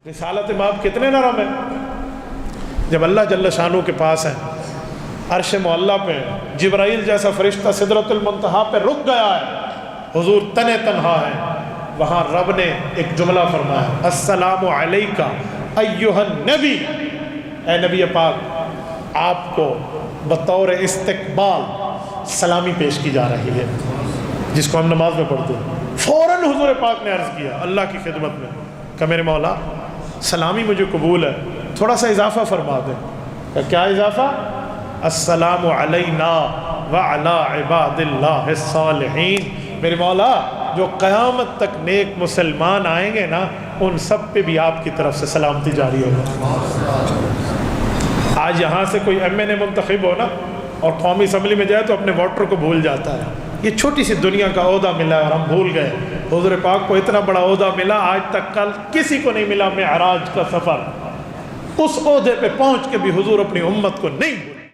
رسالت باب کتنے نرم ہے. جب اللہ جل شانہ کے پاس ہے، عرش معلی پہ جبرائیل جیسا فرشتہ سدرۃ المنتہا پہ رک گیا ہے، حضور تنے تنہا ہے، وہاں رب نے ایک جملہ فرمایا، السلام علیکہ ایہا النبی، اے نبی پاک آپ کو بطور استقبال سلامی پیش کی جا رہی ہے، جس کو ہم نماز میں پڑھتے ہیں. فوراً حضور پاک نے عرض کیا اللہ کی خدمت میں کہ میرے مولا سلامی مجھے قبول ہے، تھوڑا سا اضافہ فرما دیں. کہ کیا اضافہ؟ السلام علینا وعلی عباد اللہ الصالحین. میرے مولا جو قیامت تک نیک مسلمان آئیں گے نا، ان سب پہ بھی آپ کی طرف سے سلامتی جاری ہوگا. آج یہاں سے کوئی ایم این اے منتخب ہو نا اور قومی اسمبلی میں جائے تو اپنے ووٹر کو بھول جاتا ہے. یہ چھوٹی سی دنیا کا عہدہ ملا ہے اور ہم بھول گئے. حضور پاک کو اتنا بڑا عہدہ ملا، آج تک کل کسی کو نہیں ملا. معراج کا سفر، اس عہدے پہ پہنچ کے بھی حضور اپنی امت کو نہیں بھول